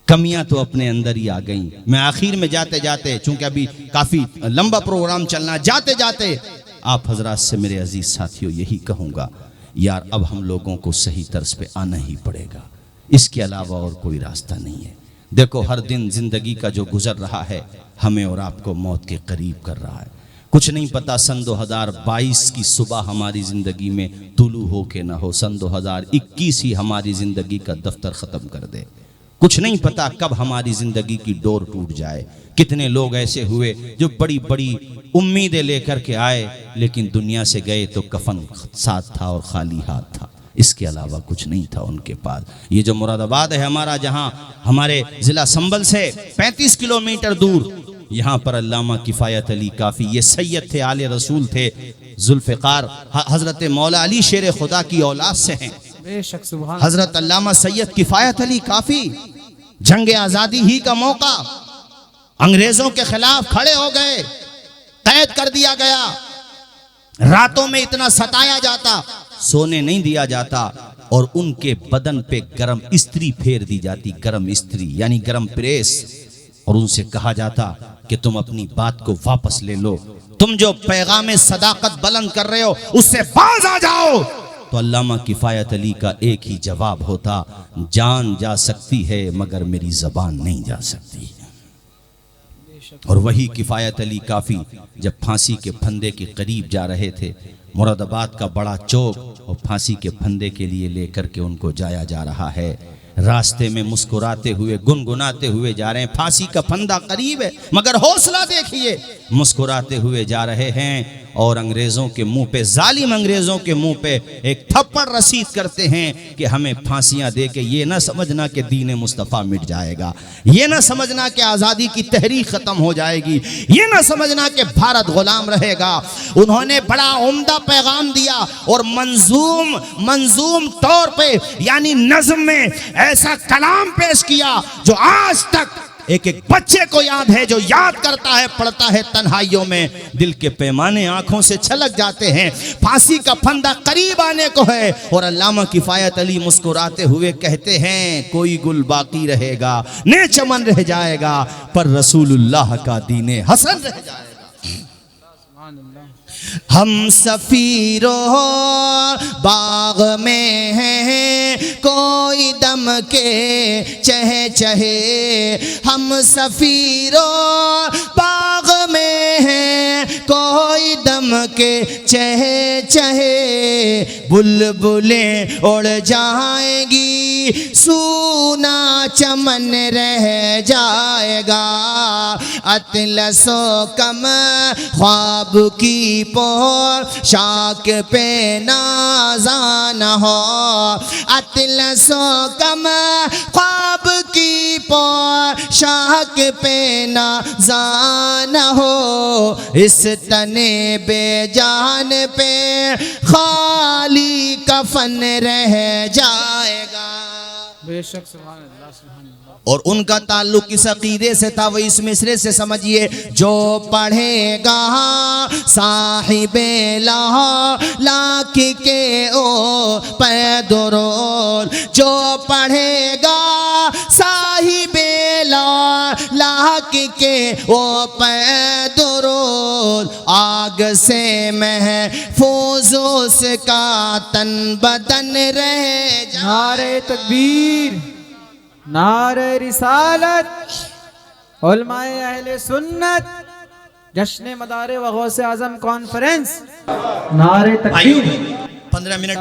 कमियां तो अपने अंदर ही आ गई। मैं आखिर में जाते जाते, चूंकि अभी काफ़ी लंबा प्रोग्राम चलना, जाते जाते आप हजरात से मेरे अजीज साथियों यही कहूँगा, यार अब हम लोगों को सही तर्ज पे आना ही पड़ेगा, इसके अलावा और कोई रास्ता नहीं है। देखो, हर दिन जिंदगी का जो गुजर रहा है हमें और आपको मौत के करीब कर रहा है। कुछ नहीं पता सन 2022 की सुबह हमारी ज़िंदगी में तुलू हो के ना हो, सन 2021 ही हमारी ज़िंदगी का दफ्तर ख़त्म कर दे। कुछ नहीं पता कब हमारी ज़िंदगी की डोर टूट जाए। कितने लोग ऐसे हुए जो बड़ी बड़ी उम्मीदें लेकर के आए, लेकिन दुनिया से गए तो कफन साथ था और खाली हाथ था, इसके अलावा कुछ नहीं था उनके पास। ये जो मुरादाबाद है हमारा, जहाँ हमारे ज़िला संबल से 35 किलोमीटर दूर, यहाँ पर अल्लामा किफ़ायत अली काफ़ी, ये सैयद थे, आले रसूल थे, जुल्फ़िकार हज़रत मौला अली शेर खुदा की औलाद से हैं। बेशक सुभान हज़रत अल्लामा सैयद किफ़ायत अली काफ़ी, जंग आज़ादी ही का मौका, अंग्रेज़ों के खिलाफ खड़े हो गए, कैद कर दिया गया, रातों में इतना सताया जाता, सोने नहीं दिया जाता, और उनके बदन पे गरम इस्त्री फेर दी जाती, गरम इस्त्री यानी गरम प्रेस, और उनसे कहा जाता कि तुम अपनी बात को वापस ले लो, तुम जो पैगाम सदाकत बुलंद कर रहे हो उससे बाज आ जाओ। तो अल्लामा किफ़ायत अली का एक ही जवाब होता, जान जा सकती है मगर मेरी ज़बान नहीं जा सकती। और वही किफ़ायत अली काफ़ी जब फांसी के फंदे के करीब जा रहे थे, मुरादाबाद का बड़ा चौक और फांसी के फंदे के लिए लेकर के उनको जाया जा रहा है। रास्ते में मुस्कुराते हुए, गुनगुनाते हुए जा रहे हैं, फांसी का फंदा करीब है मगर हौसला देखिए, मुस्कुराते हुए जा रहे हैं। और अंग्रेज़ों के मुंह पे, जालिम अंग्रेज़ों के मुंह पे एक थप्पड़ रसीद करते हैं कि हमें फांसियां दे के ये ना समझना कि दीन मुस्तफ़ा मिट जाएगा, ये ना समझना कि आज़ादी की तहरीक ख़त्म हो जाएगी, ये ना समझना कि भारत गुलाम रहेगा। उन्होंने बड़ा उम्दा पैगाम दिया और मंजूम तौर पे यानी नज़्म में ऐसा कलाम पेश किया जो आज तक एक एक बच्चे को याद है, जो याद करता है, पढ़ता है, तन्हाइयों में दिल के पैमाने आंखों से छलक जाते हैं। फांसी का फंदा करीब आने को है और अल्लामा किफ़ायत अली मुस्कुराते हुए कहते हैं, कोई गुल बाकी रहेगा, ने चमन रह जाएगा, पर रसूलुल्लाह का दीने हसन रह जाएगा। हम सफीरों बाग में हैं, कोई दम के चहे चहे, हम सफीरों बाग में हैं, कोई दम के चहे चहे, बुलबुलें उड़ जाएंगी, सूना चमन रह जाएगा, अतलसो कम ख्वाब की शाक पे नाज़ान हो, अतलसो कम ख्वाब की शाक पे नाज़ान हो, इस तने बेजान पे खाली कफन रह जाएगा। बेशक सुभान अल्लाह सुभान अल्लाह। और उनका ताल्लुक किस अकीदे से था वो इस मिसरे से समझिए। जो पढ़ेगा साहिबे लाख के ओ पैदरोल, जो पढ़ेगा साहिबे लाख के ओ पैदरोल, आग से महफूज उसका तन बदन रहे। नारे तकबीर, नारे रिसालत, उलमाए अहले सुन्नत, जश्न मदारे व गौसे आजम कॉन्फ्रेंस। नारे तकबीर। 15 मिनट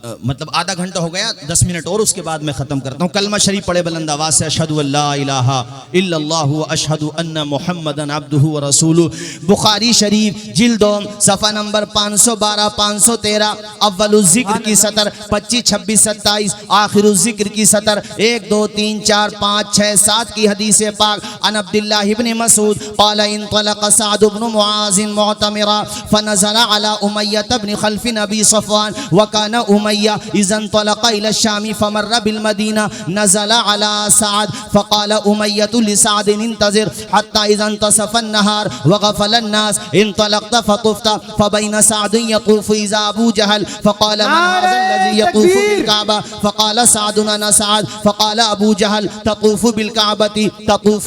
मतलब आधा घंटा हो गया, 10 मिनट और उसके बाद मैं ख़त्म करता हूँ। कलमा शरीफ पढ़े बुलंद आवाज़ से। अशहदु अल्ला इलाहा इल्लल्लाहु व अशहदु अन्ना मुहम्मदन अब्दुहु व रसूलुहु। बुखारी शरीफ जिल्द सफ़ा नंबर 512 513, अव्वलुल ज़िक्र की सतर 25 26 27, आखिरुल ज़िक्र की सतर 1 2 3 4 5 6 7 की हदीस पाक। अन अब्दुल्लाह इब्न मसूद क़ाल इंतलक़ सअद इब्न मुआज़ मुअतमिरा फ़नज़ल अला उमय्या इब्न खल्फ़ नबी सफ़वान व काना उमय्या इज़न तलक़ा इला शामी फमर्रा बिल मदीना नज़ला अला सअद फ़क़ाल उमय्या लिसअद इंतज़िर हत्ता इज़न तसफ़ अन्नहार व ग़फ़ल अन्नास इंतलक़त फ़तुफ़्त फ़बैन सअद यतूफ़ इज़ा अबू जहल फ़क़ाल मन हाज़ा अल्लज़ी यतूफ़ु बिल काबा फ़क़ाल सअद अना सअद फ़क़ाल अबू जहल ततूफ़ु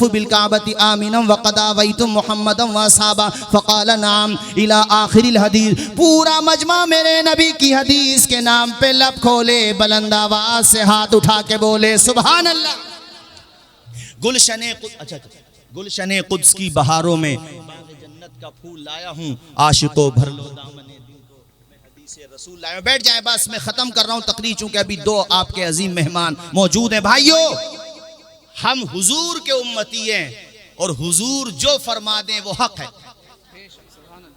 बिल काबती आमिना व क़द आवैतुम मुहम्मदन व असहाबा फ़क़ाल नअम इला आखिरिल हदीस। पूरा मजमा मेरे नबी की हदीस के नाम पे लब खोले, बुलंद आवाज से हाथ उठा के बोले सुभान अल्लाह। गुलशने कुद्स की बहारों में जन्नत का फूल लाया हूँ, आशिको भर लो दामने दिल को, मैं हदीसे रसूल लाया। बैठ जाए, बस मैं खत्म कर रहा हूँ तकरीर, चूंकि अभी 2 आपके अजीम मेहमान मौजूद हैं। भाइयों, हम हुजूर के उम्मती हैं और हुजूर जो फरमा दें वो हक है,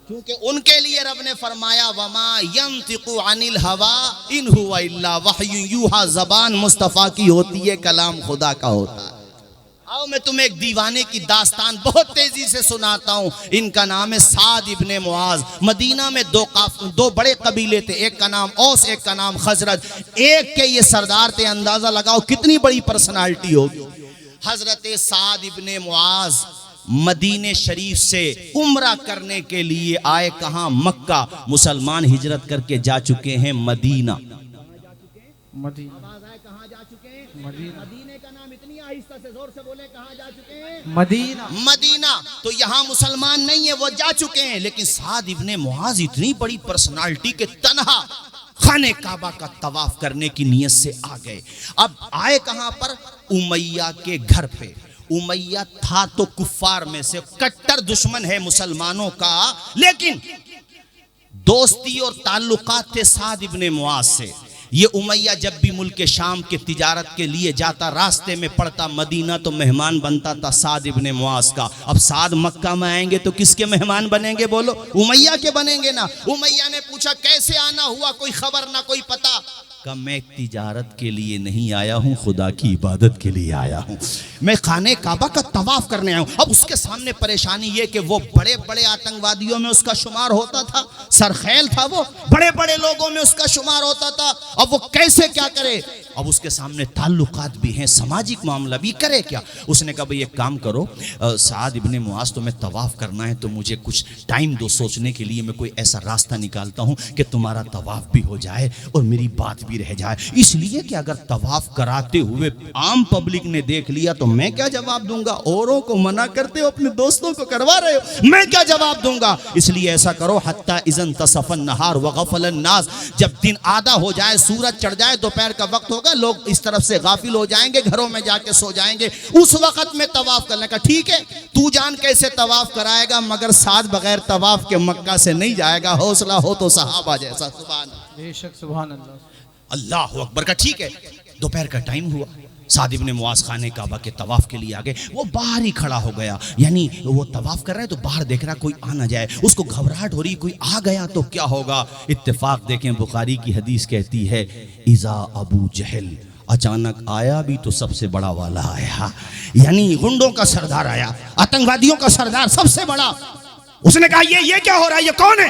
क्योंकि उनके लिए रब ने फरमाया वमा यंतिकु अनिल हवा इन हुवा इल्ला वहयु यूहा। ज़बान मुस्तफ़ा की होती है, कलाम खुदा का होता है। आओ मैं तुम्हें एक दीवाने की दास्तान बहुत तेजी से सुनाता हूँ। इनका नाम है साद इब्ने मुआज। मदीना में 2 बड़े कबीले थे, एक का नाम औस, एक का नाम खजरज। एक के ये सरदार थे, अंदाजा लगाओ कितनी बड़ी पर्सनालिटी होगी। हजरत साद इब्ने मुआज मदीने शरीफ से उम्रा करने के लिए आए। कहाँ? मक्का। मुसलमान हिजरत करके जा चुके हैं मदीना। मदीना जा चुके हैं? मदीने का नाम इतनी आहिस्ता से जोर से बोले, कहाँ जा चुके हैं? मदीना। मदीना। तो यहाँ मुसलमान नहीं है, वो जा चुके हैं। लेकिन साद इब्ने मुआज इतनी बड़ी पर्सनालिटी के तन्हा खाने काबा का तवाफ करने की नीयत से आ गए। अब आए कहाँ पर? उमैया के घर पे। उमैया था तो कुफ्फार में से कट्टर दुश्मन है मुसलमानों का, लेकिन दोस्ती और ताल्लुकात थे साद इब्ने मुआज से। ये उमैया जब भी मुल्क शाम के तिजारत के लिए जाता, रास्ते में पड़ता मदीना तो मेहमान बनता था साद इब्ने मुआज का। अब साद मक्का में आएंगे तो किसके मेहमान बनेंगे? बोलो, उमैया के बनेंगे ना। उमैया ने पूछा कैसे आना हुआ, कोई खबर ना कोई पता। कहा मैं तिजारत के लिए नहीं आया हूँ, खुदा की इबादत के लिए आया हूँ। मैं खाने काबा का तवाफ करने आया हूँ। अब उसके सामने परेशानी ये कि वो बड़े बड़े आतंकवादियों में उसका शुमार होता था, सरखेल था वो, बड़े बड़े लोगों में उसका शुमार होता था। अब वो कैसे क्या करे? अब उसके सामने ताल्लुकात भी हैं, सामाजिक मामला भी, करे क्या? उसने कहा भाई एक काम करो, साद इब्ने मुआज तुम्हें तवाफ करना है तो मुझे कुछ टाइम दो सोचने के लिए। मैं कोई ऐसा रास्ता निकालता हूँ कि तुम्हारा तवाफ भी हो जाए और मेरी बात भी रह जाए। इसलिए कि अगर तवाफ कराते हुए आम पब्लिक ने देख लिया तो मैं क्या जवाब दूंगा? औरों को मना करते हो, अपने दोस्तों को करवा रहे हो, मैं क्या जवाब दूंगा? इसलिए ऐसा करो, हत्ता इज़न तसफ़न नहार व ग़फ़लन नास, जब दिन आधा हो जाए, सूरज चढ़ जाए, दोपहर का वक्त होगा, लोग इस तरफ से गाफिल हो जाएंगे, घरों में जाके सो जाएंगे, उस वक्त में तवाफ करने का। ठीक है, तू जान कैसे तवाफ कराएगा, मगर साथ बगैर तवाफ के मक्का से नहीं जाएगा। हौसला हो तो सहाबा जैसा। सुभान बेशक, सुभान अल्लाह, अल्लाह अकबर का। ठीक है, दोपहर का टाइम हुआ, साद इब्ने मुआज खाने काबा के तवाफ के लिए आ गए। वो बाहर ही खड़ा हो गया, यानी वो तवाफ कर रहा है तो बाहर देख रहा कोई आ ना जाए, उसको घबराहट हो रही, कोई आ गया तो क्या होगा। इत्तेफाक देखें, बुखारी की हदीस कहती है इज़ा अबू जहल, अचानक आया भी तो सबसे बड़ा वाला आया, यानी गुंडों का सरदार आया, आतंकवादियों का सरदार सबसे बड़ा। उसने कहा ये क्या हो रहा है, ये कौन है?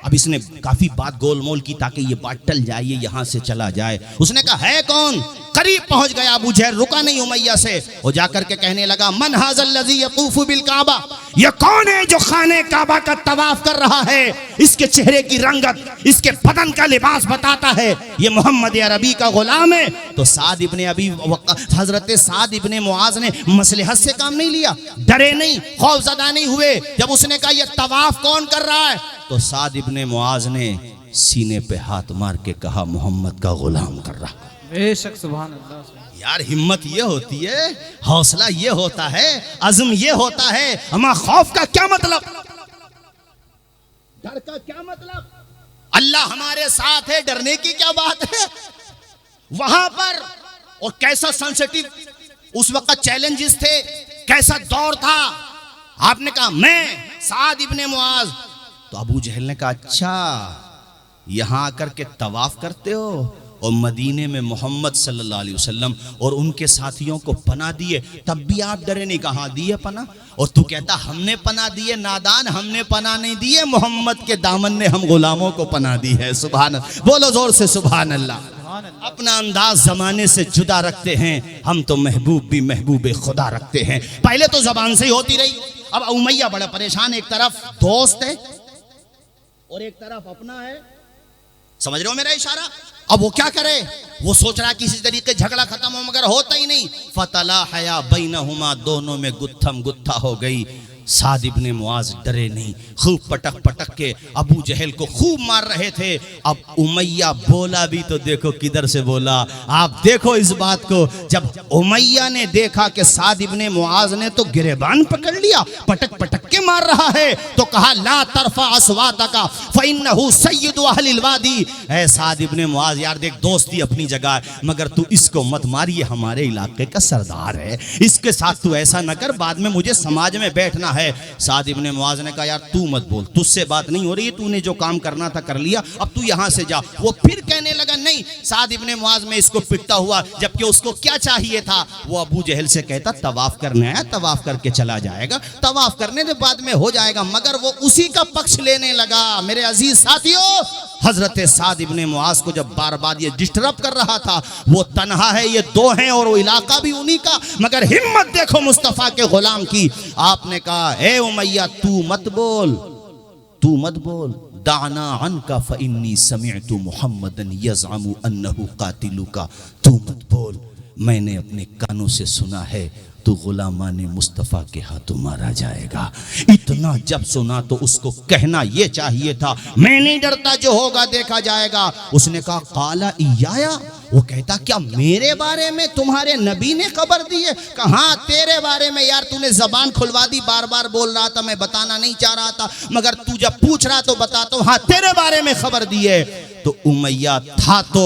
अब इसने काफी बात गोलमोल की ताकि ये बात टल जाए, ये यहां से चला जाए। उसने कहा है कौन? करीब पहुंच गया अबू जहल, रुका नहीं उमैया से। वो जाकर के कहने लगा मन हाज़ल लज़ी यतूफु बिल काबा, ये कौन है जो खाने काबा का तवाफ कर रहा है? इसके चेहरे की रंगत, इसके बदन का लिबास बताता है ये मोहम्मद अरबी का गुलाम है। तो साद इब्ने अबी हजरत साद इब्ने मुआज ने मसलहत से काम नहीं लिया, डरे नहीं, खौफजदा नहीं हुए। जब उसने कहा ये तवाफ कौन कर रहा है, तो साद इब्ने मुआज ने सीने पे हाथ मार के कहा मोहम्मद का गुलाम कर रहा है। बेशक सुभान अल्लाह। यार हिम्मत ये होती है, हौसला ये होता है, अज़्म ये होता है। अमा खौफ का क्या मतलब, डर का क्या मतलब? अल्लाह हमारे साथ है, डरने की क्या बात है? वहां पर और कैसा सेंसिटिव उस वक्त चैलेंजेस थे, कैसा दौर था। आपने कहा मैं साद इब्ने मुआज, तो अबू जहल ने कहा अच्छा यहां आकर के तवाफ करते हो और मदीने में मोहम्मद सल्लल्लाहु अलैहि वसल्लम और उनके साथियों को पनाह दिए, तब भी आप डरे नहीं। कहाँ दिए पनाह? और तू कहता हमने पनाह दिए। नादान, हमने पनाह नहीं दिए, मोहम्मद के दामन ने हम गुलामों को पनाह दी है। सुभान अल्लाह, बोलो जोर से सुभान अल्लाह। अपना अंदाज जमाने से जुदा रखते हैं हम, तो महबूब भी महबूब खुदा रखते हैं। पहले तो जबान से ही होती रही, अब उमैया बड़ा परेशान, एक तरफ दोस्त है और एक तरफ अपना है। समझ रहे हो मेरा इशारा? अब वो क्या करे? वो सोच रहा किसी तरीके झगड़ा खत्म हो, मगर होता ही नहीं। फतला हया बैनहुमा, दोनों में गुत्थम गुत्था हो गई। साद इब्ने मुआज डरे नहीं, खूब पटक पटक के अबू जहल को खूब मार रहे थे। अब उमैया बोला भी तो देखो किधर से बोला। आप देखो इस बात को, जब उमैया ने देखा कि साद इब्ने मुआज ने तो गिरेबान पकड़ लिया, पटक पटक के मार रहा है, तो कहा ला तरफा अस्वातका फइन्नहु सय्यदु अहलिल वादी। ऐ साद इब्ने मुआज, यार देख दोस्ती अपनी जगह है, मगर तू इसको मत मार, ये हमारे इलाके का सरदार है, इसके साथ तू ऐसा न कर, बाद में मुझे समाज में बैठना है। साद इब्ने मुआज ने कहा यार तू मत बोल, तुझसे बात नहीं हो रही, तूने जो काम करना था कर लिया, अब तू यहां से जा। वो फिर कहने लगा नहीं। साद इब्ने मुआज में इसको पिटता हुआ, जबकि उसको क्या चाहिए था? वो अबू जहल से कहता तवाफ करने आया, तवाफ करके चला जाएगा, तवाफ करने के बाद में हो जाएगा, मगर वो उसी का पक्ष लेने लगा। मेरे अजीज साथियों, हजरत साद इब्ने मुआज को जब बार बार ये डिस्टर्ब कर रहा था, वो तन्हा है, ये दो हैं और वो इलाका भी उन्हीं का, मगर हिम्मत देखो मुस्तफा के गुलाम की। आपने कहा ए उमैया तू मत बोल, तू मत बोल, दाना अनका फइन्नी समिअतु मुहम्मदन यज़अमु अन्नहु कातिलुका। तू मत बोल, मैंने अपने कानों से सुना है तू गुलामाने मुस्तफ़ा के हाथों मारा जाएगा। इतना जब सुना तो उसको कहना ये चाहिए था मैं नहीं डरता, जो होगा देखा जाएगा। उसने कहा काला इयाया, वो कहता क्या मेरे बारे में तुम्हारे नबी ने खबर दी है? कहाँ तेरे बारे में? यार तूने जबान खुलवा दी, बार बार बोल रहा था, मैं बताना नहीं चाह रहा था, मगर तू जब पूछ रहा तो बताता हूँ, हाँ तेरे बारे में खबर दी है। तो उमैया था तो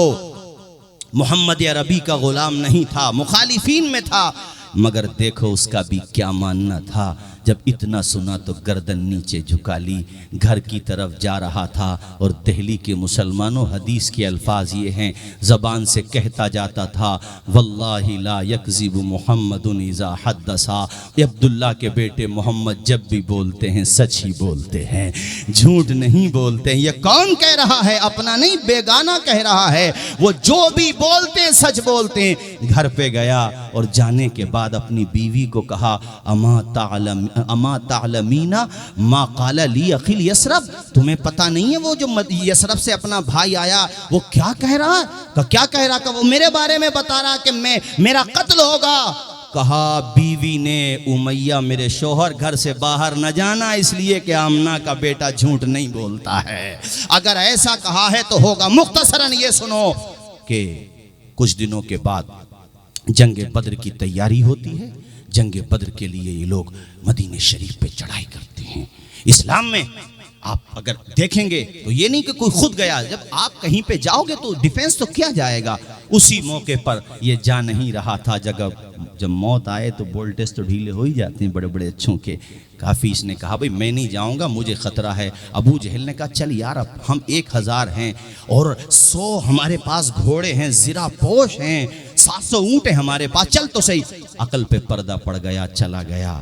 मोहम्मद अरबी का गुलाम नहीं था, मुखालिफीन में था, मगर देखो उसका भी क्या मानना था। जब इतना सुना तो गर्दन नीचे झुका ली, घर की तरफ जा रहा था। और दिल्ली के मुसलमानों, हदीस के अल्फाज ये हैं, ज़बान से कहता जाता था वल्लाहि ला यकज़िबु मुहम्मदुन इज़ा हद्दसा। अब्दुल्ला के बेटे मोहम्मद जब भी बोलते हैं सच ही बोलते हैं, झूठ नहीं बोलते हैं। ये कौन कह रहा है? अपना नहीं, बेगाना कह रहा है। वो जो भी बोलते हैं सच बोलते हैं। घर पे गया और जाने के बाद अपनी बीवी को कहा अमा तालमीना मा काला ली अखिल यसरब, तुम्हें पता नहीं है वो जो यसरब से अपना भाई आया वो क्या कह रहा है? क्या कह रहा? वो मेरे बारे में बता रहा कि मेरा कत्ल होगा। कहा बीवी ने उमैया मेरे शोहर घर से बाहर न जाना, इसलिए कि आमना का बेटा झूठ नहीं बोलता है। अगर ऐसा कहा है तो होगा। मुख्तसरन ये सुनो कि कुछ दिनों के बाद जंग बद्र की तैयारी होती है। जंग बद्र के लिए ये लोग मदीने शरीफ पे चढ़ाई करते हैं। इस्लाम में आप अगर देखेंगे तो ये नहीं कि कोई खुद गया, जब आप कहीं पे जाओगे तो डिफेंस तो किया जाएगा। उसी मौके पर ये जा नहीं रहा था। जब मौत आए तो वोल्टेज तो ढीले हो ही जाते हैं बड़े बड़े अच्छों के। काफ़ी इसने कहा भाई मैं नहीं जाऊंगा, मुझे ख़तरा है। अबू जहल ने कहा चल यार, अब हम 1000 हैं और 100 हमारे पास घोड़े हैं, ज़िरा पोश हैं, 700 ऊँट हैं हमारे पास, चल तो सही। अकल पे पर्दा पड़ गया, चला गया।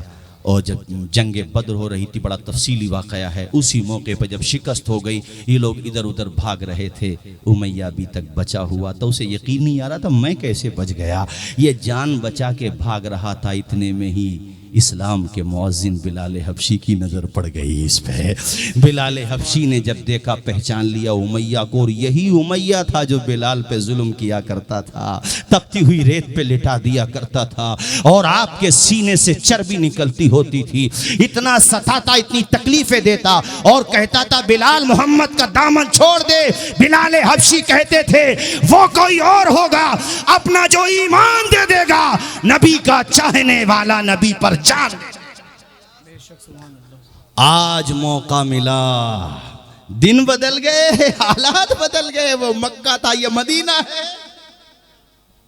और जब जंग बद्र हो रही थी, बड़ा तफसीली वाक़या है, उसी मौके पर जब शिकस्त हो गई, ये लोग इधर उधर भाग रहे थे, उमैया अभी तक बचा हुआ, तो उसे यकीन नहीं आ रहा था मैं कैसे बच गया। ये जान बचा के भाग रहा था, इतने में ही इस्लाम के मुअज्जिन बिलाल हबशी की नज़र पड़ गई इस पे। बिलाल हबशी ने जब देखा, पहचान लिया उमैया को, और यही उमैया था जो बिलाल पे जुल्म किया करता था, तपती हुई रेत पे लिटा दिया करता था, और आपके सीने से चर्बी निकलती होती थी, इतना सताता, इतनी तकलीफें देता, और कहता था बिलाल मोहम्मद का दामन छोड़ दे। बिलाल हबशी कहते थे वो कोई और होगा, अपना जो ईमान दे देगा, नबी का चाहने वाला नबी पर जान। आज मौका मिला, दिन बदल गए, हालात बदल गए, वो मक्का था ये मदीना है।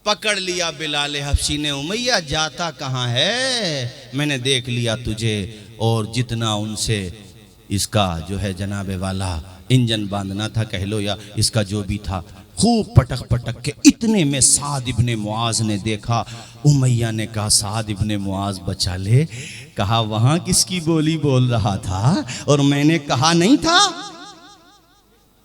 पकड़ लिया बिलाल हबशी ने, उमैया जाता कहाँ है, मैंने देख लिया तुझे, और जितना उनसे इसका जो है जनाबे वाला इंजन बांधना था कह लो, या इसका जो भी था, खूब पटक पटक के। इतने में साद इब्ने मुआज ने देखा, उमैया ने कहा साद इब्ने मुआज बचा ले। कहा वहां किसकी बोली बोल रहा था, और मैंने कहा नहीं था,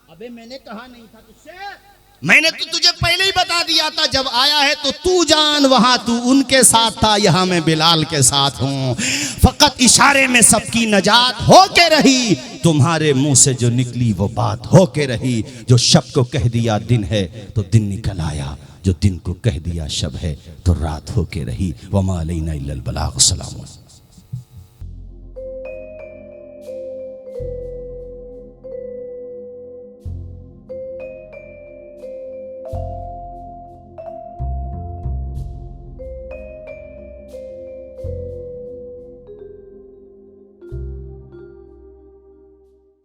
अबे मैंने कहा नहीं था तुझसे, मैंने तो तुझे पहले ही बता दिया था, जब आया है तो तू जान, वहां तू उनके साथ था, यहां मैं बिलाल के साथ हूं। फकत इशारे में सबकी नजात होके रही, तुम्हारे मुंह से जो निकली वो बात होके रही। जो शब को कह दिया दिन है तो दिन निकल आया, जो दिन को कह दिया शब है तो रात होके रही। वमा अलैना इल्लल बलाग। अस्सलाम वालेकुम।